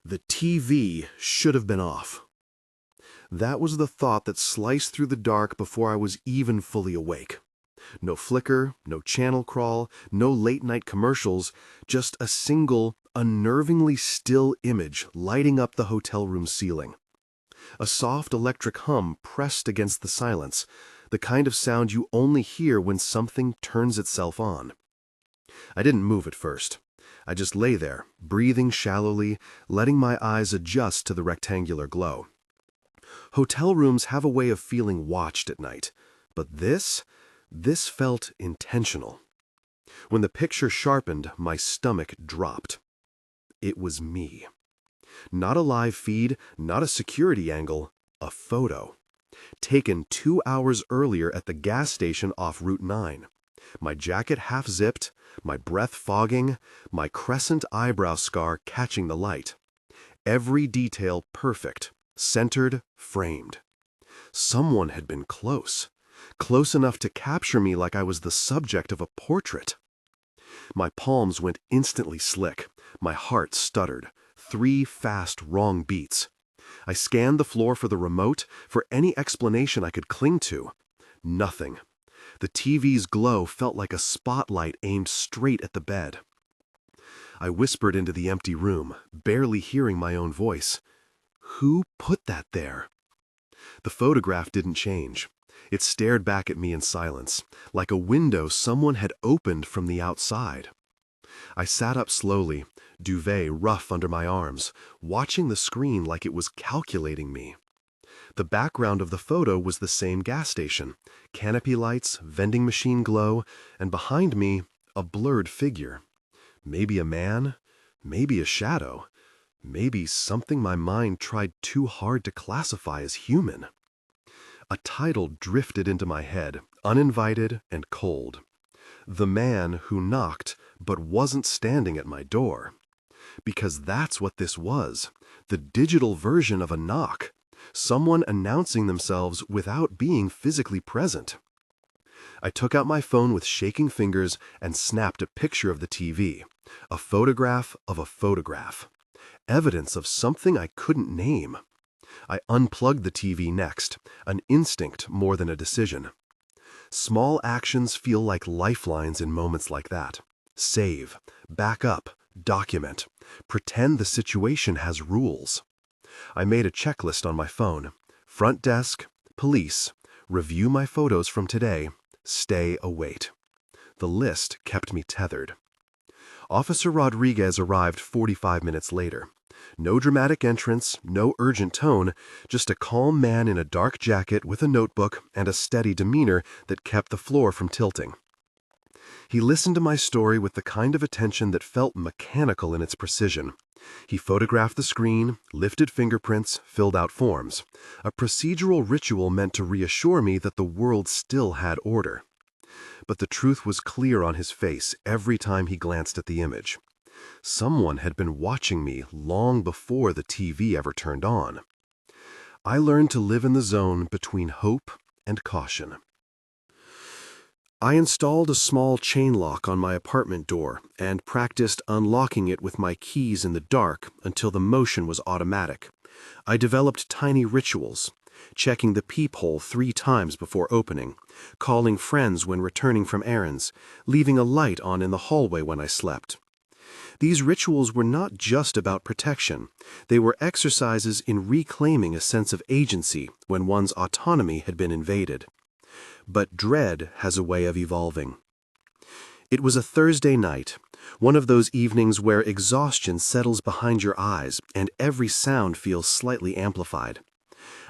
The TV should have been off. That was the thought that sliced through the dark before I was even fully awake. No flicker, no channel crawl, no late-night commercials, just a single, unnervingly still image lighting up the hotel room ceiling. A soft electric hum pressed against the silence, the kind of sound you only hear when something turns itself on. I didn't move at first. I just lay there, breathing shallowly, letting my eyes adjust to the rectangular glow. Hotel rooms have a way of feeling watched at night, but this felt intentional. When the picture sharpened, my stomach dropped. It was me. Not a live feed, not a security angle, a photo. Taken 2 hours earlier at the gas station off Route 9. My jacket half-zipped, my breath fogging, my crescent eyebrow scar catching the light. Every detail perfect, centered, framed. Someone had been close enough to capture me like I was the subject of a portrait. My palms went instantly slick, my heart stuttered, 3 fast, wrong beats. I scanned the floor for the remote, for any explanation I could cling to. Nothing. The TV's glow felt like a spotlight aimed straight at the bed. I whispered into the empty room, barely hearing my own voice. Who put that there? The photograph didn't change. It stared back at me in silence, like a window someone had opened from the outside. I sat up slowly, duvet rough under my arms, watching the screen like it was calculating me. The background of the photo was the same gas station, canopy lights, vending machine glow, and behind me, a blurred figure. Maybe a man, maybe a shadow, maybe something my mind tried too hard to classify as human. A title drifted into my head, uninvited and cold. The man who knocked but wasn't standing at my door. Because that's what this was, the digital version of a knock. Someone announcing themselves without being physically present. I took out my phone with shaking fingers and snapped a picture of the TV, a photograph of a photograph. Evidence of something I couldn't name. I unplugged the TV next, an instinct more than a decision. Small actions feel like lifelines in moments like that. Save, back up, document, pretend the situation has rules. I made a checklist on my phone. Front desk, police, review my photos from today, stay await. The list kept me tethered. Officer Rodriguez arrived 45 minutes later. No dramatic entrance, no urgent tone, just a calm man in a dark jacket with a notebook and a steady demeanor that kept the floor from tilting. He listened to my story with the kind of attention that felt mechanical in its precision. He photographed the screen, lifted fingerprints, filled out forms. A procedural ritual meant to reassure me that the world still had order. But the truth was clear on his face every time he glanced at the image. Someone had been watching me long before the TV ever turned on. I learned to live in the zone between hope and caution. I installed a small chain lock on my apartment door and practiced unlocking it with my keys in the dark until the motion was automatic. I developed tiny rituals, checking the peephole 3 times before opening, calling friends when returning from errands, leaving a light on in the hallway when I slept. These rituals were not just about protection. They were exercises in reclaiming a sense of agency when one's autonomy had been invaded. But dread has a way of evolving. It was a Thursday night, one of those evenings where exhaustion settles behind your eyes and every sound feels slightly amplified.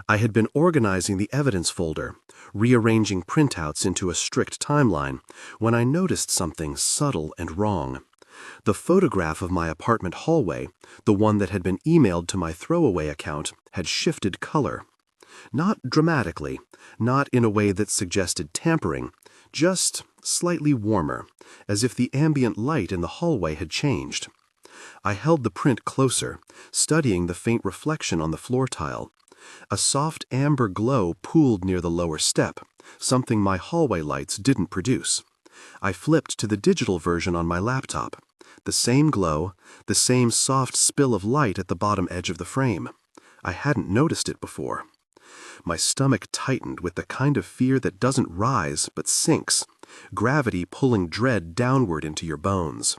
I had been organizing the evidence folder, rearranging printouts into a strict timeline, when I noticed something subtle and wrong. The photograph of my apartment hallway, the one that had been emailed to my throwaway account, had shifted color. Not dramatically, not in a way that suggested tampering, just slightly warmer, as if the ambient light in the hallway had changed. I held the print closer, studying the faint reflection on the floor tile. A soft amber glow pooled near the lower step, something my hallway lights didn't produce. I flipped to the digital version on my laptop. The same glow, the same soft spill of light at the bottom edge of the frame. I hadn't noticed it before. My stomach tightened with the kind of fear that doesn't rise but sinks, gravity pulling dread downward into your bones.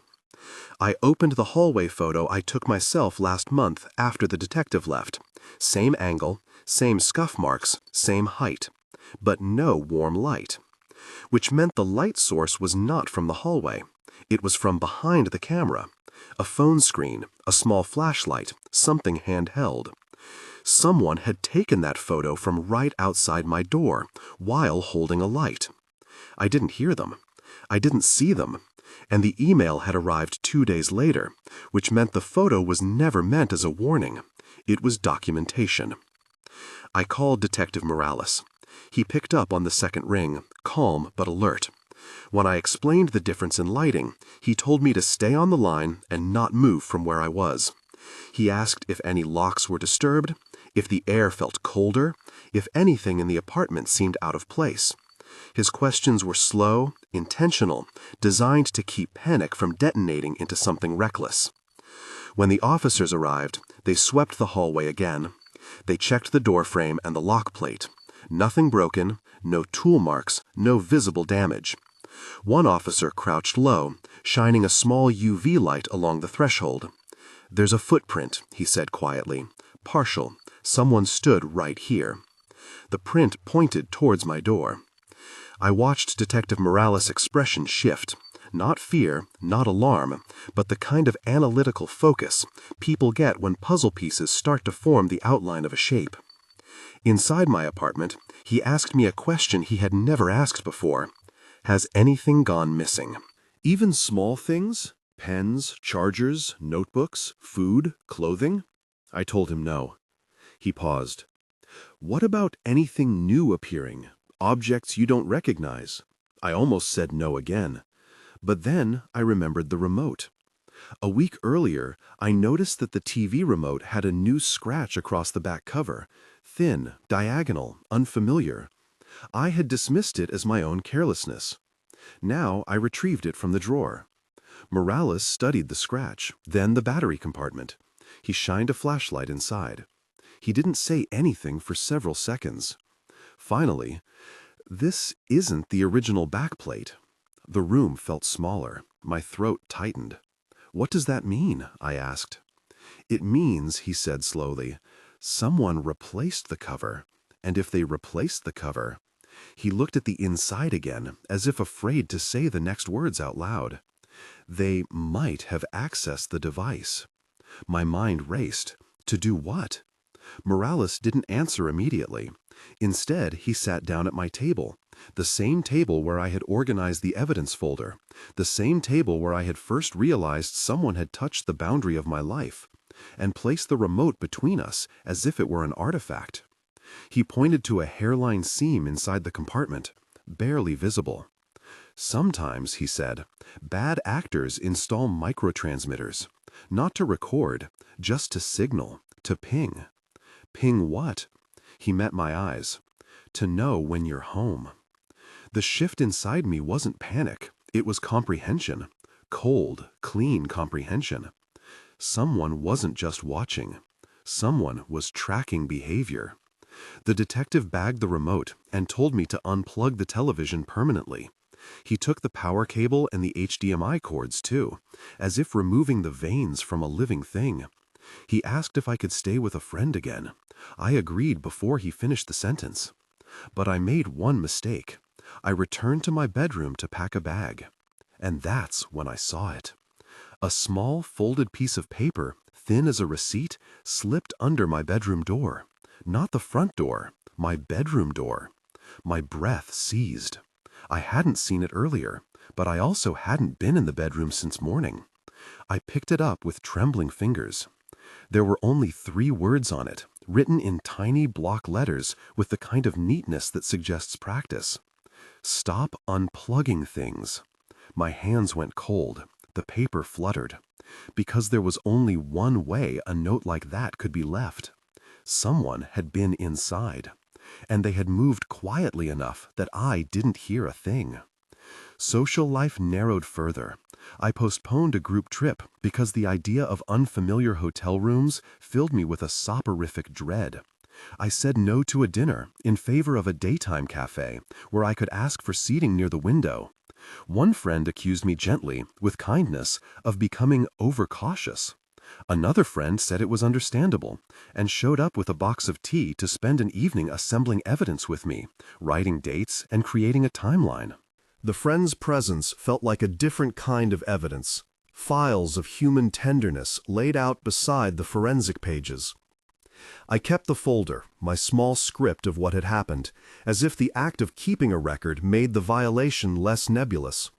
I opened the hallway photo I took myself last month after the detective left. Same angle, same scuff marks, same height, but no warm light. Which meant the light source was not from the hallway. It was from behind the camera. A phone screen, a small flashlight, something handheld. Someone had taken that photo from right outside my door while holding a light. I didn't hear them. I didn't see them. And the email had arrived 2 days later, which meant the photo was never meant as a warning. It was documentation. I called Detective Morales. He picked up on the second ring, calm but alert. When I explained the difference in lighting, he told me to stay on the line and not move from where I was. He asked if any locks were disturbed, if the air felt colder, if anything in the apartment seemed out of place. His questions were slow, intentional, designed to keep panic from detonating into something reckless. When the officers arrived, they swept the hallway again. They checked the door frame and the lock plate. Nothing broken, no tool marks, no visible damage. One officer crouched low, shining a small UV light along the threshold. "There's a footprint," he said quietly. "Partial. Someone stood right here." The print pointed towards my door. I watched Detective Morales' expression shift. Not fear, not alarm, but the kind of analytical focus people get when puzzle pieces start to form the outline of a shape. Inside my apartment, he asked me a question he had never asked before. Has anything gone missing? Even small things? Pens, chargers, notebooks, food, clothing? I told him no. He paused. What about anything new appearing? Objects you don't recognize? I almost said no again. But then I remembered the remote. A week earlier, I noticed that the TV remote had a new scratch across the back cover. Thin, diagonal, unfamiliar. I had dismissed it as my own carelessness. Now I retrieved it from the drawer. Morales studied the scratch, then the battery compartment. He shined a flashlight inside. He didn't say anything for several seconds. Finally, "This isn't the original backplate." The room felt smaller. My throat tightened. "What does that mean?" I asked. "It means," he said slowly, "someone replaced the cover. And if they replaced the cover—" He looked at the inside again, as if afraid to say the next words out loud. "They might have accessed the device." My mind raced. To do what? Morales didn't answer immediately. Instead, he sat down at my table, the same table where I had organized the evidence folder, the same table where I had first realized someone had touched the boundary of my life, and placed the remote between us as if it were an artifact. He pointed to a hairline seam inside the compartment, barely visible. "Sometimes," he said, "bad actors install microtransmitters, not to record, just to signal, to ping." "Ping what?" He met my eyes. "To know when you're home." The shift inside me wasn't panic. It was comprehension. Cold, clean comprehension. Someone wasn't just watching. Someone was tracking behavior. The detective bagged the remote and told me to unplug the television permanently. He took the power cable and the HDMI cords too, as if removing the veins from a living thing. He asked if I could stay with a friend again. I agreed before he finished the sentence. But I made one mistake. I returned to my bedroom to pack a bag. And that's when I saw it. A small folded piece of paper, thin as a receipt, slipped under my bedroom door. Not the front door, my bedroom door. My breath seized. I hadn't seen it earlier, but I also hadn't been in the bedroom since morning. I picked it up with trembling fingers. There were only 3 words on it, written in tiny block letters with the kind of neatness that suggests practice. "Stop unplugging things." My hands went cold. The paper fluttered. Because there was only one way a note like that could be left. Someone had been inside, and they had moved quietly enough that I didn't hear a thing. Social life narrowed further. I postponed a group trip because the idea of unfamiliar hotel rooms filled me with a soporific dread. I said no to a dinner in favor of a daytime cafe where I could ask for seating near the window. One friend accused me gently, with kindness, of becoming overcautious. Another friend said it was understandable and showed up with a box of tea to spend an evening assembling evidence with me, writing dates and creating a timeline. The friend's presence felt like a different kind of evidence, files of human tenderness laid out beside the forensic pages. I kept the folder, my small script of what had happened, as if the act of keeping a record made the violation less nebulous.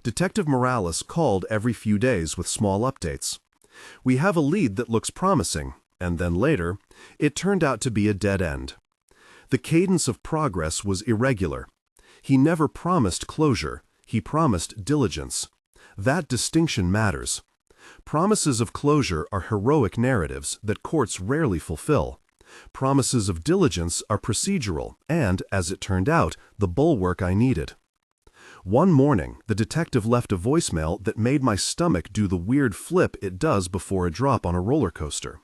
Detective Morales called every few days with small updates. We have a lead that looks promising, and then later, it turned out to be a dead end. The cadence of progress was irregular. He never promised closure, he promised diligence. That distinction matters. Promises of closure are heroic narratives that courts rarely fulfill. Promises of diligence are procedural and, as it turned out, the bulwark I needed. One morning, the detective left a voicemail that made my stomach do the weird flip it does before a drop on a roller coaster.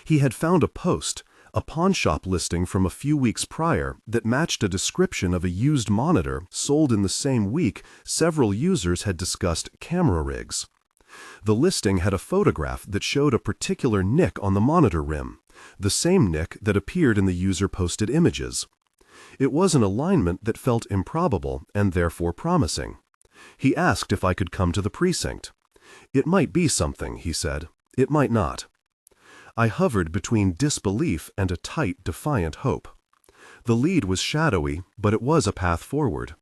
He had found a post, a pawnshop listing from a few weeks prior that matched a description of a used monitor sold in the same week several users had discussed camera rigs. The listing had a photograph that showed a particular nick on the monitor rim, the same nick that appeared in the user-posted images. It was an alignment that felt improbable and therefore promising. He asked if I could come to the precinct. It might be something, he said. It might not. I hovered between disbelief and a tight, defiant hope. The lead was shadowy, but it was a path forward.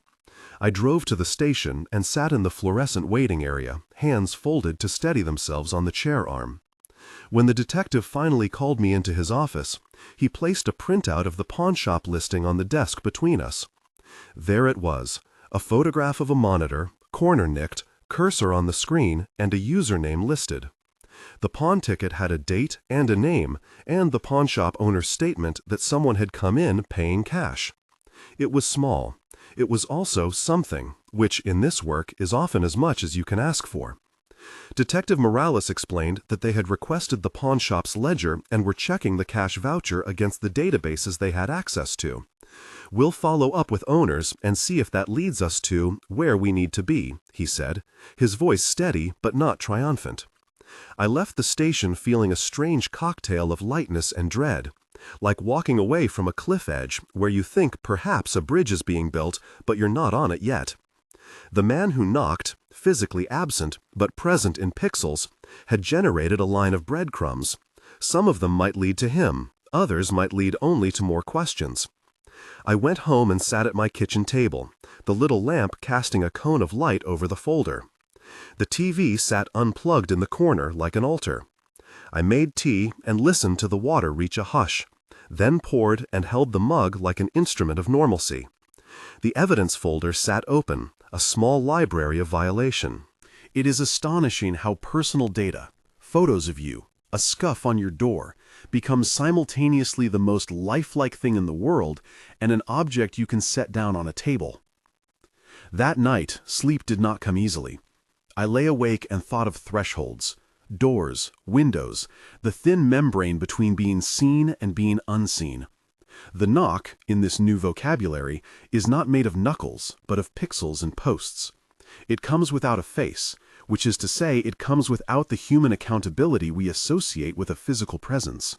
I drove to the station and sat in the fluorescent waiting area, hands folded to steady themselves on the chair arm. When the detective finally called me into his office, he placed a printout of the pawnshop listing on the desk between us. There it was, a photograph of a monitor, corner nicked, cursor on the screen, and a username listed. The pawn ticket had a date and a name, and the pawnshop owner's statement that someone had come in paying cash. It was small. It was also something, which in this work is often as much as you can ask for. Detective Morales explained that they had requested the pawnshop's ledger and were checking the cash voucher against the databases they had access to. "We'll follow up with owners and see if that leads us to where we need to be," he said, his voice steady but not triumphant. I left the station feeling a strange cocktail of lightness and dread, like walking away from a cliff edge where you think perhaps a bridge is being built, but you're not on it yet. The man who knocked, physically absent but present in pixels, had generated a line of breadcrumbs. Some of them might lead to him, others might lead only to more questions. I went home and sat at my kitchen table, the little lamp casting a cone of light over the folder. The TV sat unplugged in the corner like an altar. I made tea and listened to the water reach a hush, then poured and held the mug like an instrument of normalcy. The evidence folder sat open, a small library of violation. It is astonishing how personal data, photos of you, a scuff on your door, becomes simultaneously the most lifelike thing in the world and an object you can set down on a table. That night, sleep did not come easily. I lay awake and thought of thresholds, doors, windows, the thin membrane between being seen and being unseen. The knock, in this new vocabulary, is not made of knuckles, but of pixels and posts. It comes without a face, which is to say it comes without the human accountability we associate with a physical presence.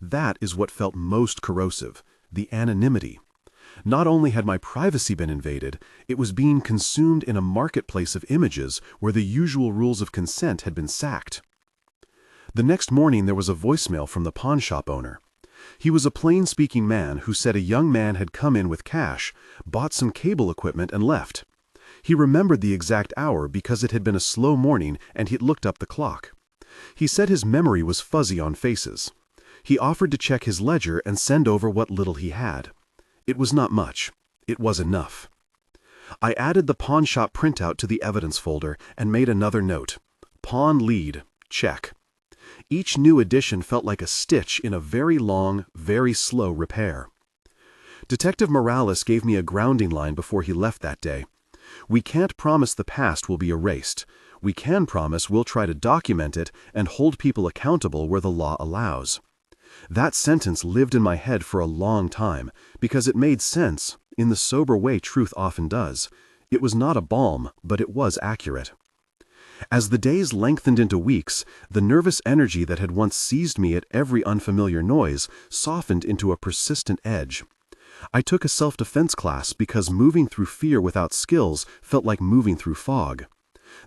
That is what felt most corrosive, the anonymity. Not only had my privacy been invaded, it was being consumed in a marketplace of images where the usual rules of consent had been sacked. The next morning there was a voicemail from the pawnshop owner. He was a plain-speaking man who said a young man had come in with cash, bought some cable equipment and left. He remembered the exact hour because it had been a slow morning and he'd looked up the clock. He said his memory was fuzzy on faces. He offered to check his ledger and send over what little he had. It was not much. It was enough. I added the pawnshop printout to the evidence folder and made another note. Pawn lead, check. Each new addition felt like a stitch in a very long, very slow repair. Detective Morales gave me a grounding line before he left that day. We can't promise the past will be erased. We can promise we'll try to document it and hold people accountable where the law allows. That sentence lived in my head for a long time because it made sense, in the sober way truth often does. It was not a balm, but it was accurate. As the days lengthened into weeks, the nervous energy that had once seized me at every unfamiliar noise softened into a persistent edge. I took a self-defense class because moving through fear without skills felt like moving through fog.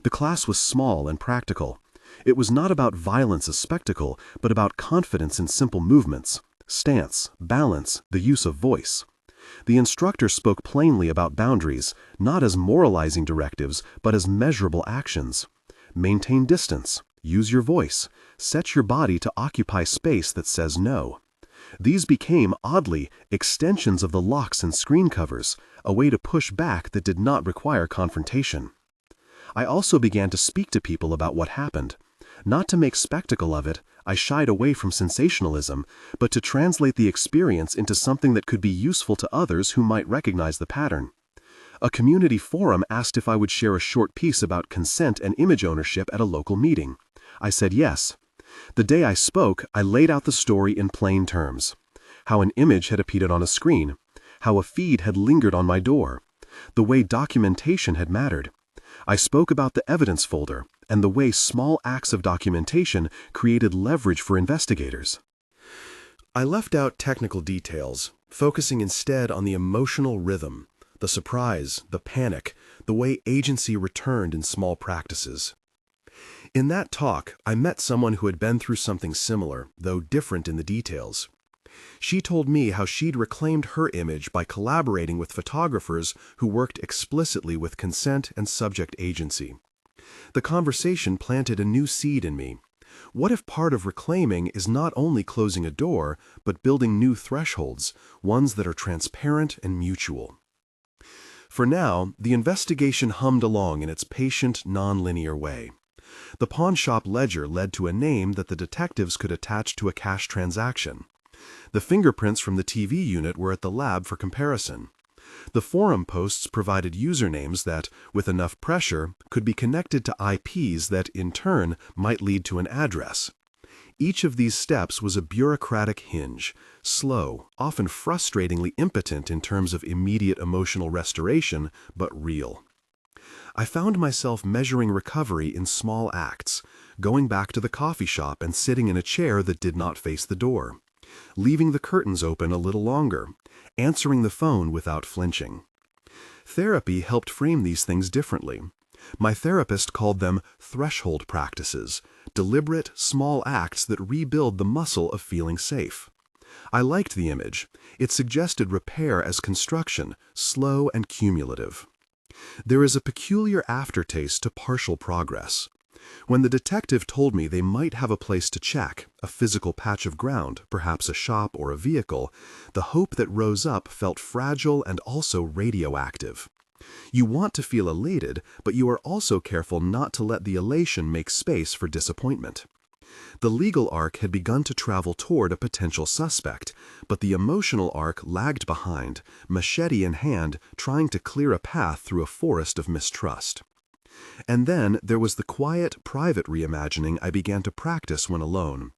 The class was small and practical. It was not about violence as spectacle, but about confidence in simple movements, stance, balance, the use of voice. The instructor spoke plainly about boundaries, not as moralizing directives, but as measurable actions. Maintain distance, use your voice, set your body to occupy space that says no. These became, oddly, extensions of the locks and screen covers, a way to push back that did not require confrontation. I also began to speak to people about what happened. Not to make spectacle of it, I shied away from sensationalism, but to translate the experience into something that could be useful to others who might recognize the pattern. A community forum asked if I would share a short piece about consent and image ownership at a local meeting. I said yes. The day I spoke, I laid out the story in plain terms. How an image had appeared on a screen. How a feed had lingered on my door. The way documentation had mattered. I spoke about the evidence folder and the way small acts of documentation created leverage for investigators. I left out technical details, focusing instead on the emotional rhythm, the surprise, the panic, the way agency returned in small practices. In that talk, I met someone who had been through something similar, though different in the details. She told me how she'd reclaimed her image by collaborating with photographers who worked explicitly with consent and subject agency. The conversation planted a new seed in me. What if part of reclaiming is not only closing a door, but building new thresholds, ones that are transparent and mutual? For now, the investigation hummed along in its patient, non-linear way. The pawn shop ledger led to a name that the detectives could attach to a cash transaction. The fingerprints from the TV unit were at the lab for comparison. The forum posts provided usernames that, with enough pressure, could be connected to IPs that, in turn, might lead to an address. Each of these steps was a bureaucratic hinge, slow, often frustratingly impotent in terms of immediate emotional restoration, but real. I found myself measuring recovery in small acts, going back to the coffee shop and sitting in a chair that did not face the door, leaving the curtains open a little longer, answering the phone without flinching. Therapy helped frame these things differently. My therapist called them threshold practices, deliberate, small acts that rebuild the muscle of feeling safe. I liked the image. It suggested repair as construction, slow and cumulative. There is a peculiar aftertaste to partial progress. When the detective told me they might have a place to check, a physical patch of ground, perhaps a shop or a vehicle, the hope that rose up felt fragile and also radioactive. You want to feel elated, but you are also careful not to let the elation make space for disappointment. The legal arc had begun to travel toward a potential suspect, but the emotional arc lagged behind, machete in hand, trying to clear a path through a forest of mistrust. And then there was the quiet, private reimagining I began to practice when alone.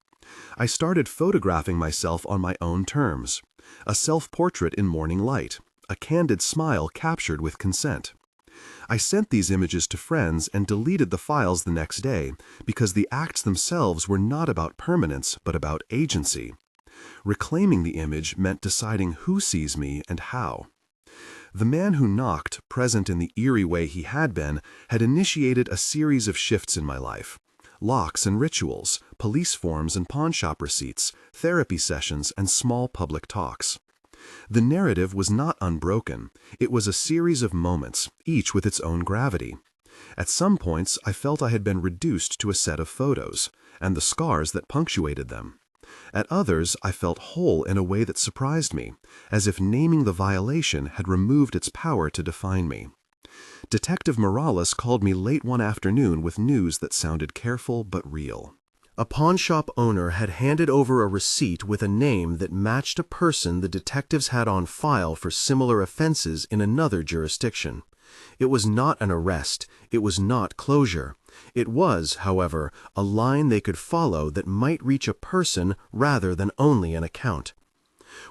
I started photographing myself on my own terms. A self-portrait in morning light, a candid smile captured with consent. I sent these images to friends and deleted the files the next day because the acts themselves were not about permanence but about agency. Reclaiming the image meant deciding who sees me and how. The man who knocked, present in the eerie way he had been, had initiated a series of shifts in my life. Locks and rituals, police forms and pawnshop receipts, therapy sessions, and small public talks. The narrative was not unbroken. It was a series of moments, each with its own gravity. At some points, I felt I had been reduced to a set of photos, and the scars that punctuated them. At others, I felt whole in a way that surprised me, as if naming the violation had removed its power to define me. Detective Morales called me late one afternoon with news that sounded careful but real. A pawnshop owner had handed over a receipt with a name that matched a person the detectives had on file for similar offenses in another jurisdiction. It was not an arrest, it was not closure. It was, however, a line they could follow that might reach a person rather than only an account.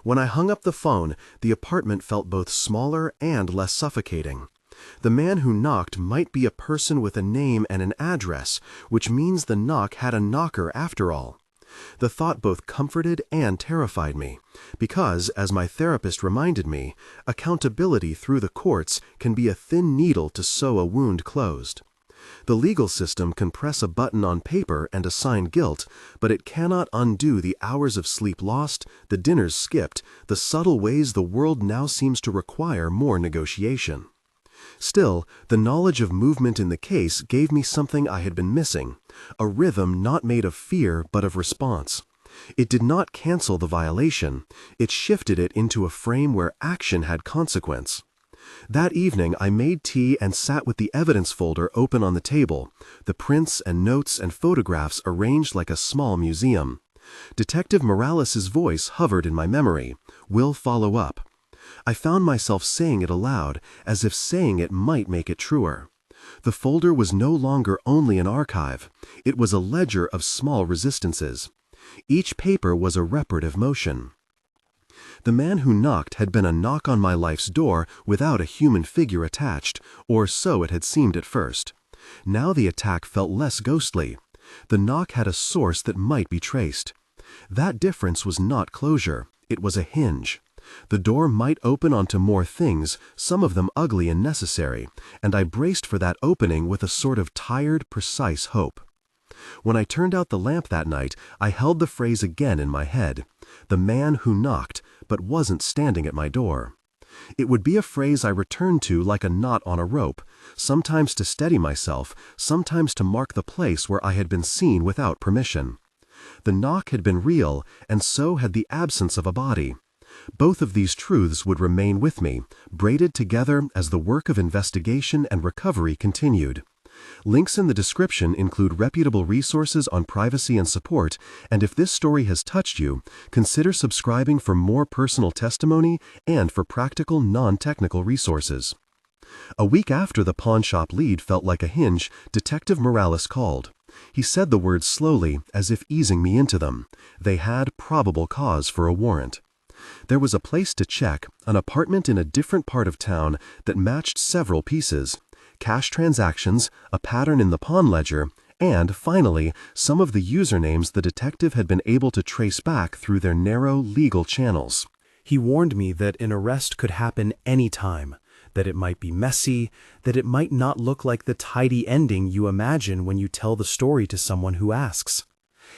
When I hung up the phone, the apartment felt both smaller and less suffocating. The man who knocked might be a person with a name and an address, which means the knock had a knocker after all. The thought both comforted and terrified me, because, as my therapist reminded me, accountability through the courts can be a thin needle to sew a wound closed. The legal system can press a button on paper and assign guilt, but it cannot undo the hours of sleep lost, the dinners skipped, the subtle ways the world now seems to require more negotiation. Still, the knowledge of movement in the case gave me something I had been missing, a rhythm not made of fear but of response. It did not cancel the violation, it shifted it into a frame where action had consequence. That evening I made tea and sat with the evidence folder open on the table, the prints and notes and photographs arranged like a small museum. Detective Morales' voice hovered in my memory. "We'll follow up." I found myself saying it aloud, as if saying it might make it truer. The folder was no longer only an archive, it was a ledger of small resistances. Each paper was a reparative motion. The man who knocked had been a knock on my life's door without a human figure attached, or so it had seemed at first. Now the attack felt less ghostly. The knock had a source that might be traced. That difference was not closure, it was a hinge. The door might open onto more things, some of them ugly and necessary, and I braced for that opening with a sort of tired, precise hope. When I turned out the lamp that night, I held the phrase again in my head. The man who knocked, but wasn't standing at my door. It would be a phrase I returned to like a knot on a rope, sometimes to steady myself, sometimes to mark the place where I had been seen without permission. The knock had been real, and so had the absence of a body. Both of these truths would remain with me, braided together as the work of investigation and recovery continued. Links in the description include reputable resources on privacy and support, and if this story has touched you, consider subscribing for more personal testimony and for practical, non-technical resources. A week after the pawnshop lead felt like a hinge, Detective Morales called. He said the words slowly, as if easing me into them. They had probable cause for a warrant. There was a place to check, an apartment in a different part of town that matched several pieces. Cash transactions, a pattern in the pawn ledger, and, finally, some of the usernames the detective had been able to trace back through their narrow legal channels. He warned me that an arrest could happen any time, that it might be messy, that it might not look like the tidy ending you imagine when you tell the story to someone who asks.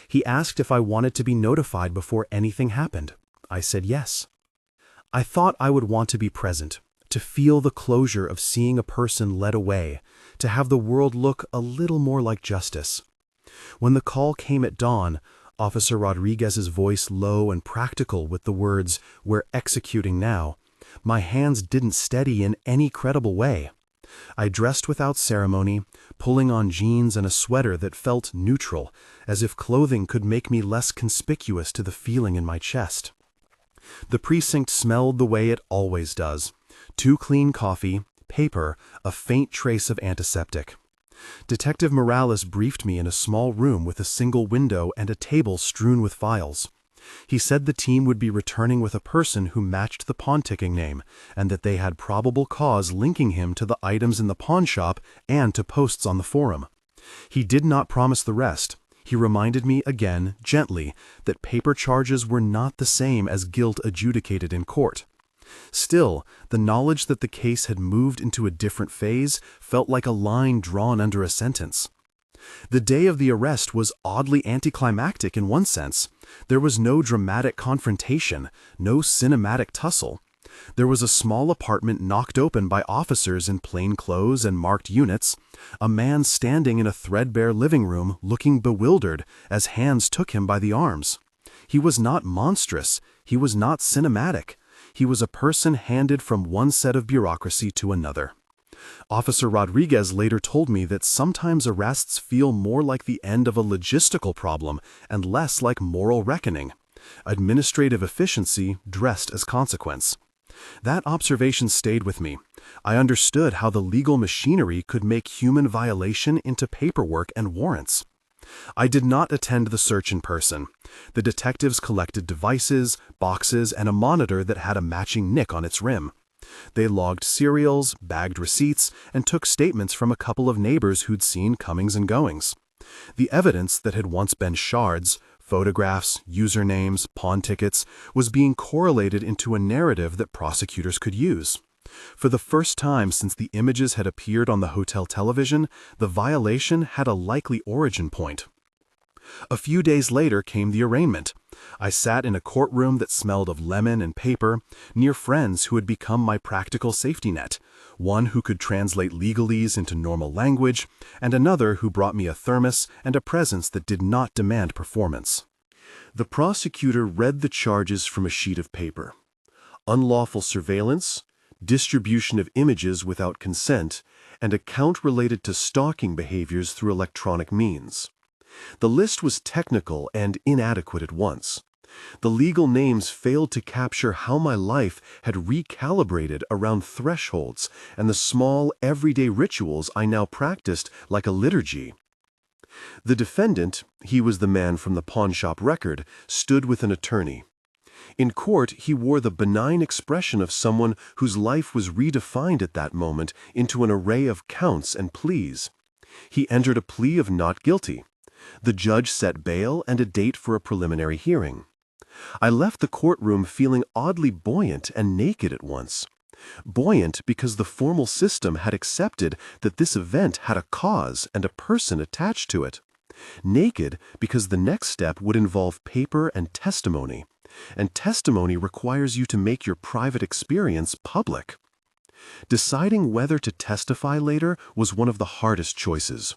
He asked if I wanted to be notified before anything happened. I said yes. I thought I would want to be present, to feel the closure of seeing a person led away, to have the world look a little more like justice. When the call came at dawn, Officer Rodriguez's voice low and practical with the words, "We're executing now," my hands didn't steady in any credible way. I dressed without ceremony, pulling on jeans and a sweater that felt neutral, as if clothing could make me less conspicuous to the feeling in my chest. The precinct smelled the way it always does. 2 clean coffee, paper, a faint trace of antiseptic. Detective Morales briefed me in a small room with a single window and a table strewn with files. He said the team would be returning with a person who matched the pawn-ticking name, and that they had probable cause linking him to the items in the pawn shop and to posts on the forum. He did not promise the rest. He reminded me again, gently, that paper charges were not the same as guilt adjudicated in court. Still, the knowledge that the case had moved into a different phase felt like a line drawn under a sentence. The day of the arrest was oddly anticlimactic in one sense. There was no dramatic confrontation, no cinematic tussle. There was a small apartment knocked open by officers in plain clothes and marked units, a man standing in a threadbare living room looking bewildered as hands took him by the arms. He was not monstrous, he was not cinematic. He was a person handed from one set of bureaucracy to another. Officer Rodriguez later told me that sometimes arrests feel more like the end of a logistical problem and less like moral reckoning. Administrative efficiency dressed as consequence. That observation stayed with me. I understood how the legal machinery could make human violation into paperwork and warrants. I did not attend the search in person. The detectives collected devices, boxes, and a monitor that had a matching nick on its rim. They logged serials, bagged receipts, and took statements from a couple of neighbors who'd seen comings and goings. The evidence that had once been shards, photographs, usernames, pawn tickets, was being correlated into a narrative that prosecutors could use. For the first time since the images had appeared on the hotel television, the violation had a likely origin point. A few days later came the arraignment. I sat in a courtroom that smelled of lemon and paper, near friends who had become my practical safety net, one who could translate legalese into normal language, and another who brought me a thermos and a presence that did not demand performance. The prosecutor read the charges from a sheet of paper. Unlawful surveillance, distribution of images without consent, and a count related to stalking behaviors through electronic means. The list was technical and inadequate at once. The legal names failed to capture how my life had recalibrated around thresholds and the small, everyday rituals I now practiced like a liturgy. The defendant, he was the man from the pawnshop record, stood with an attorney. In court, he wore the benign expression of someone whose life was redefined at that moment into an array of counts and pleas. He entered a plea of not guilty. The judge set bail and a date for a preliminary hearing. I left the courtroom feeling oddly buoyant and naked at once. Buoyant because the formal system had accepted that this event had a cause and a person attached to it. Naked because the next step would involve paper and testimony requires you to make your private experience public. Deciding whether to testify later was one of the hardest choices.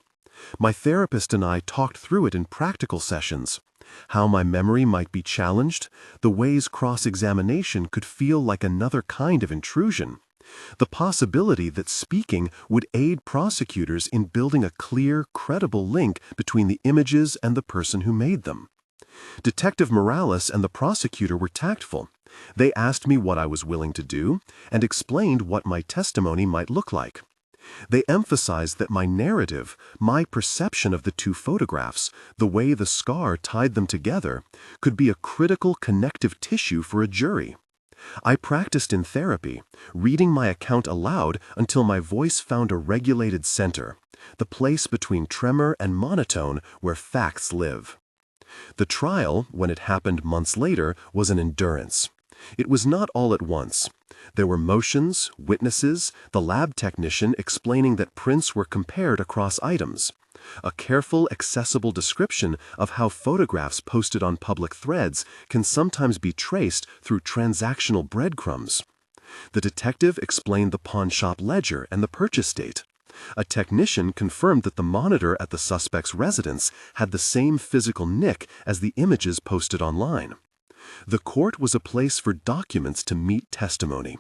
My therapist and I talked through it in practical sessions. How my memory might be challenged, the ways cross-examination could feel like another kind of intrusion, the possibility that speaking would aid prosecutors in building a clear, credible link between the images and the person who made them. Detective Morales and the prosecutor were tactful. They asked me what I was willing to do and explained what my testimony might look like. They emphasized that my narrative, my perception of the two photographs, the way the scar tied them together, could be a critical connective tissue for a jury. I practiced in therapy, reading my account aloud until my voice found a regulated center, the place between tremor and monotone where facts live. The trial, when it happened months later, was an endurance. It was not all at once. There were motions, witnesses, the lab technician explaining that prints were compared across items, a careful, accessible description of how photographs posted on public threads can sometimes be traced through transactional breadcrumbs. The detective explained the pawnshop ledger and the purchase date. A technician confirmed that the monitor at the suspect's residence had the same physical nick as the images posted online. The court was a place for documents to meet testimony.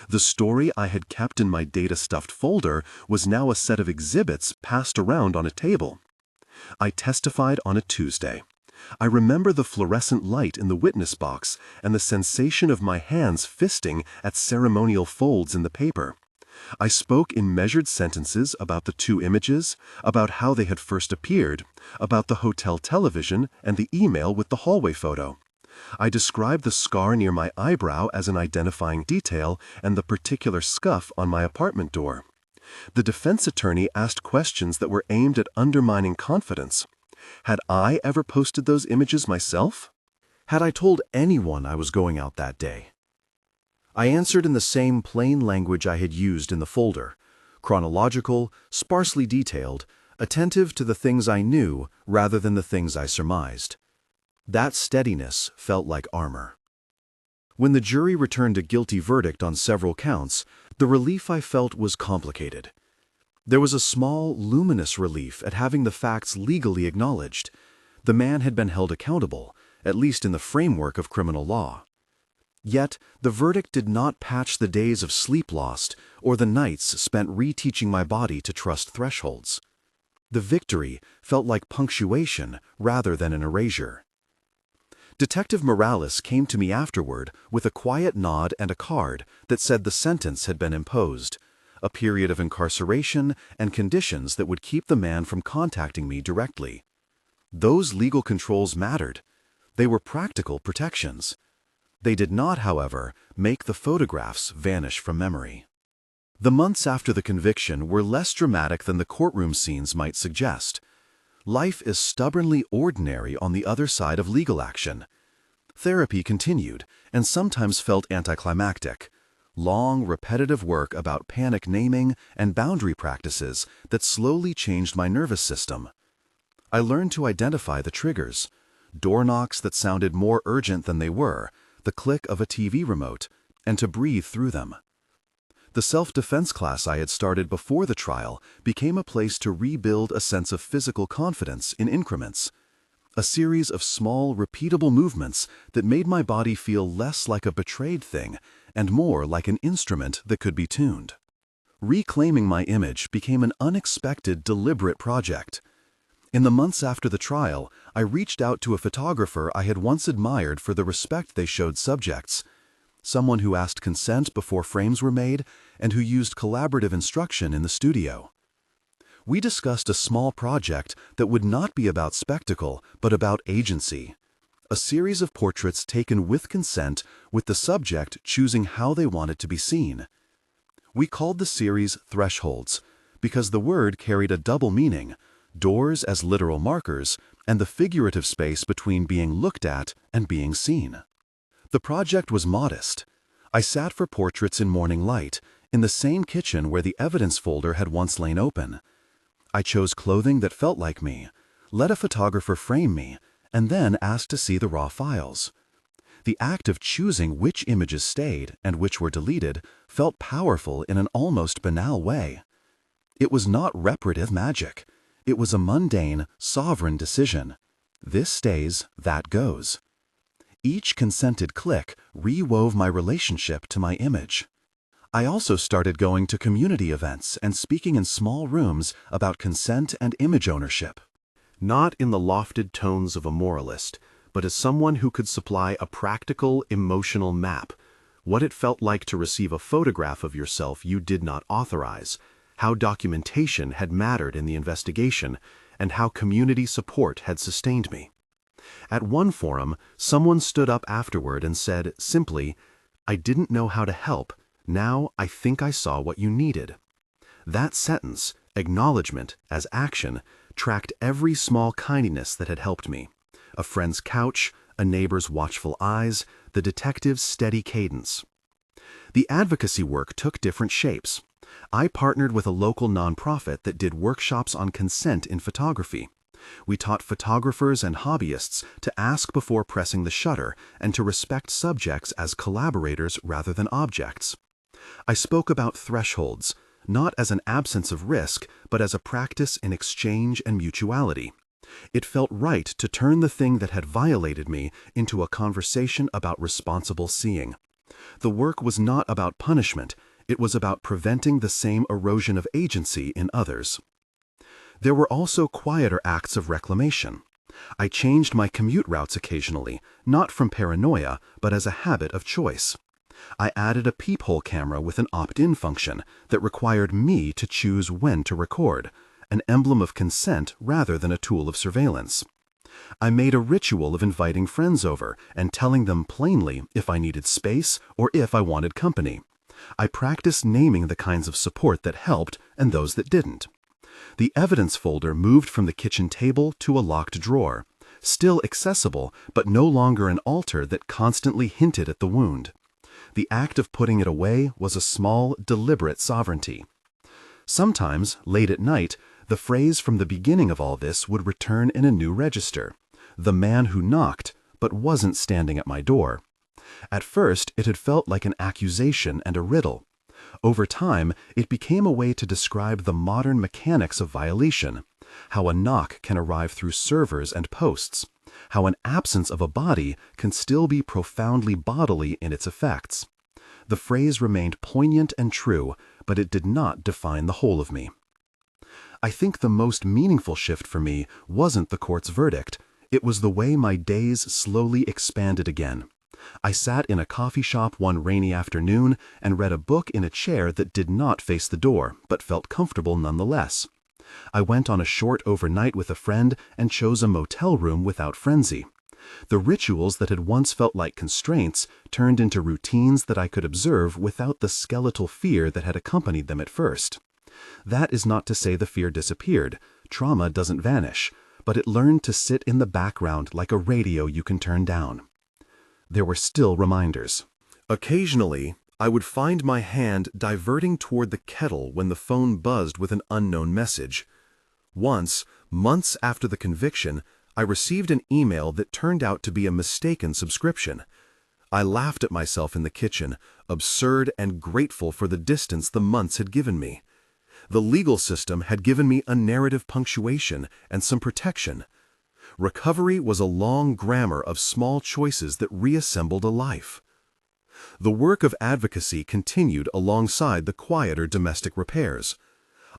The story I had kept in my data-stuffed folder was now a set of exhibits passed around on a table. I testified on a Tuesday. I remember the fluorescent light in the witness box and the sensation of my hands fisting at ceremonial folds in the paper. I spoke in measured sentences about the two images, about how they had first appeared, about the hotel television and the email with the hallway photo. I described the scar near my eyebrow as an identifying detail and the particular scuff on my apartment door. The defense attorney asked questions that were aimed at undermining confidence. Had I ever posted those images myself? Had I told anyone I was going out that day? I answered in the same plain language I had used in the folder, chronological, sparsely detailed, attentive to the things I knew rather than the things I surmised. That steadiness felt like armor. When the jury returned a guilty verdict on several counts, the relief I felt was complicated. There was a small, luminous relief at having the facts legally acknowledged. The man had been held accountable, at least in the framework of criminal law. Yet, the verdict did not patch the days of sleep lost or the nights spent reteaching my body to trust thresholds. The victory felt like punctuation rather than an erasure. Detective Morales came to me afterward with a quiet nod and a card that said the sentence had been imposed, a period of incarceration, and conditions that would keep the man from contacting me directly. Those legal controls mattered. They were practical protections. They did not, however, make the photographs vanish from memory. The months after the conviction were less dramatic than the courtroom scenes might suggest. Life is stubbornly ordinary on the other side of legal action. Therapy continued, and sometimes felt anticlimactic. Long, repetitive work about panic naming and boundary practices that slowly changed my nervous system. I learned to identify the triggers. Door knocks that sounded more urgent than they were, the click of a TV remote, and to breathe through them. The self-defense class I had started before the trial became a place to rebuild a sense of physical confidence in increments. A series of small, repeatable movements that made my body feel less like a betrayed thing and more like an instrument that could be tuned. Reclaiming my image became an unexpected, deliberate project. In the months after the trial, I reached out to a photographer I had once admired for the respect they showed subjects. Someone who asked consent before frames were made and who used collaborative instruction in the studio. We discussed a small project that would not be about spectacle, but about agency. A series of portraits taken with consent, with the subject choosing how they wanted to be seen. We called the series Thresholds, because the word carried a double meaning: doors as literal markers, and the figurative space between being looked at and being seen. The project was modest. I sat for portraits in morning light, in the same kitchen where the evidence folder had once lain open. I chose clothing that felt like me, let a photographer frame me, and then asked to see the raw files. The act of choosing which images stayed and which were deleted felt powerful in an almost banal way. It was not reparative magic. It was a mundane, sovereign decision. This stays, that goes. Each consented click rewove my relationship to my image. I also started going to community events and speaking in small rooms about consent and image ownership. Not in the lofted tones of a moralist, but as someone who could supply a practical, emotional map, what it felt like to receive a photograph of yourself you did not authorize, how documentation had mattered in the investigation, and how community support had sustained me. At one forum, someone stood up afterward and said, simply, "I didn't know how to help. Now I think I saw what you needed." That sentence, acknowledgement as action, tracked every small kindness that had helped me. A friend's couch, a neighbor's watchful eyes, the detective's steady cadence. The advocacy work took different shapes. I partnered with a local nonprofit that did workshops on consent in photography. We taught photographers and hobbyists to ask before pressing the shutter and to respect subjects as collaborators rather than objects. I spoke about thresholds, not as an absence of risk, but as a practice in exchange and mutuality. It felt right to turn the thing that had violated me into a conversation about responsible seeing. The work was not about punishment, it was about preventing the same erosion of agency in others. There were also quieter acts of reclamation. I changed my commute routes occasionally, not from paranoia, but as a habit of choice. I added a peephole camera with an opt-in function that required me to choose when to record, an emblem of consent rather than a tool of surveillance. I made a ritual of inviting friends over and telling them plainly if I needed space or if I wanted company. I practiced naming the kinds of support that helped and those that didn't. The evidence folder moved from the kitchen table to a locked drawer, still accessible but no longer an altar that constantly hinted at the wound. The act of putting it away was a small, deliberate sovereignty. Sometimes, late at night, the phrase from the beginning of all this would return in a new register. The man who knocked, but wasn't standing at my door. At first, it had felt like an accusation and a riddle. Over time, it became a way to describe the modern mechanics of violation, how a knock can arrive through servers and posts, how an absence of a body can still be profoundly bodily in its effects. The phrase remained poignant and true, but it did not define the whole of me. I think the most meaningful shift for me wasn't the court's verdict. It was the way my days slowly expanded again. I sat in a coffee shop one rainy afternoon and read a book in a chair that did not face the door, but felt comfortable nonetheless. I went on a short overnight with a friend and chose a motel room without frenzy. The rituals that had once felt like constraints turned into routines that I could observe without the skeletal fear that had accompanied them at first. That is not to say the fear disappeared. Trauma doesn't vanish, but it learned to sit in the background like a radio you can turn down. There were still reminders. Occasionally, I would find my hand diverting toward the kettle when the phone buzzed with an unknown message. Once, months after the conviction, I received an email that turned out to be a mistaken subscription. I laughed at myself in the kitchen, absurd and grateful for the distance the months had given me. The legal system had given me a narrative punctuation and some protection. Recovery was a long grammar of small choices that reassembled a life. The work of advocacy continued alongside the quieter domestic repairs.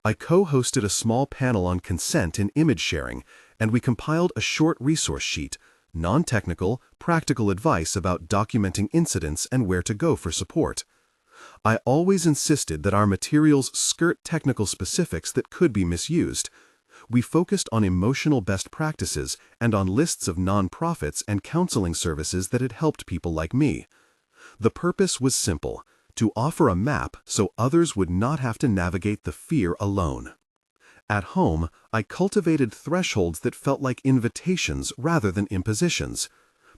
I co-hosted a small panel on consent in image sharing, and we compiled a short resource sheet, non-technical, practical advice about documenting incidents and where to go for support. I always insisted that our materials skirt technical specifics that could be misused. We focused on emotional best practices and on lists of nonprofits and counseling services that had helped people like me. The purpose was simple: to offer a map so others would not have to navigate the fear alone. At home, I cultivated thresholds that felt like invitations rather than impositions.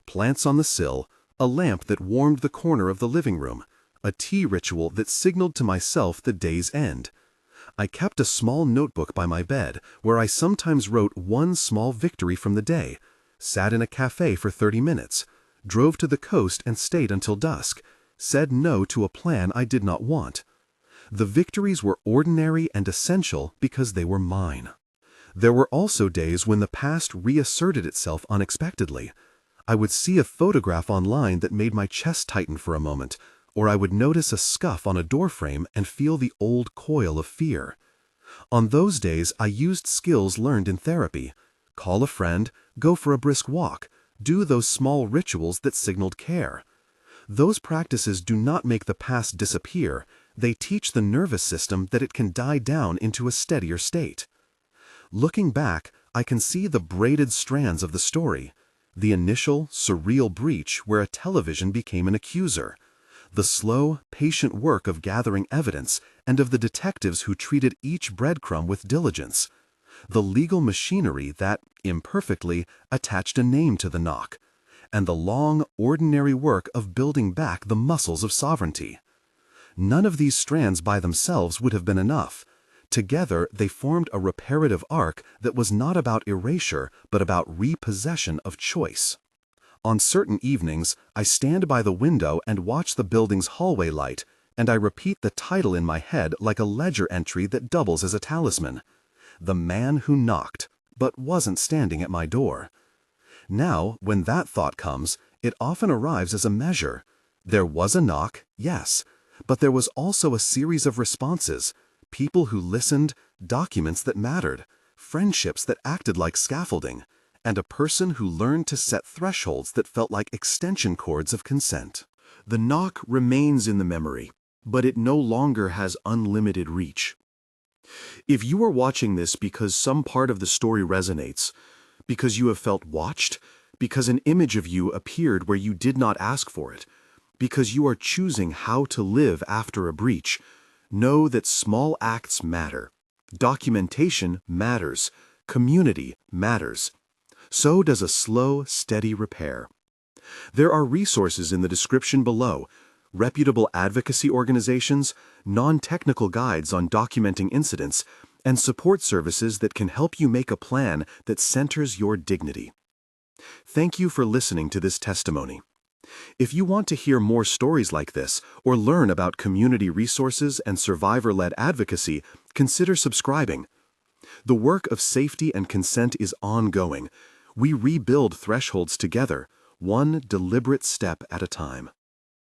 Plants on the sill, a lamp that warmed the corner of the living room, a tea ritual that signaled to myself the day's end. I kept a small notebook by my bed where I sometimes wrote one small victory from the day, sat in a cafe for 30 minutes, drove to the coast and stayed until dusk, said no to a plan I did not want. The victories were ordinary and essential because they were mine. There were also days when the past reasserted itself unexpectedly. I would see a photograph online that made my chest tighten for a moment, or I would notice a scuff on a doorframe and feel the old coil of fear. On those days, I used skills learned in therapy. Call a friend, go for a brisk walk, do those small rituals that signaled care. Those practices do not make the past disappear. They teach the nervous system that it can die down into a steadier state. Looking back, I can see the braided strands of the story. The initial, surreal breach where a television became an accuser. The slow, patient work of gathering evidence and of the detectives who treated each breadcrumb with diligence. The legal machinery that, imperfectly, attached a name to the knock. And the long, ordinary work of building back the muscles of sovereignty. None of these strands by themselves would have been enough. Together, they formed a reparative arc that was not about erasure, but about repossession of choice. On certain evenings, I stand by the window and watch the building's hallway light, and I repeat the title in my head like a ledger entry that doubles as a talisman. The man who knocked, but wasn't standing at my door. Now, when that thought comes, it often arrives as a measure. There was a knock, yes, but there was also a series of responses, people who listened, documents that mattered, friendships that acted like scaffolding, and a person who learned to set thresholds that felt like extension cords of consent. The knock remains in the memory, but it no longer has unlimited reach. If you are watching this because some part of the story resonates, because you have felt watched, because an image of you appeared where you did not ask for it, because you are choosing how to live after a breach, know that small acts matter. Documentation matters. Community matters. So does a slow, steady repair. There are resources in the description below, reputable advocacy organizations, non-technical guides on documenting incidents, and support services that can help you make a plan that centers your dignity. Thank you for listening to this testimony. If you want to hear more stories like this or learn about community resources and survivor-led advocacy, consider subscribing. The work of safety and consent is ongoing. We rebuild thresholds together, one deliberate step at a time.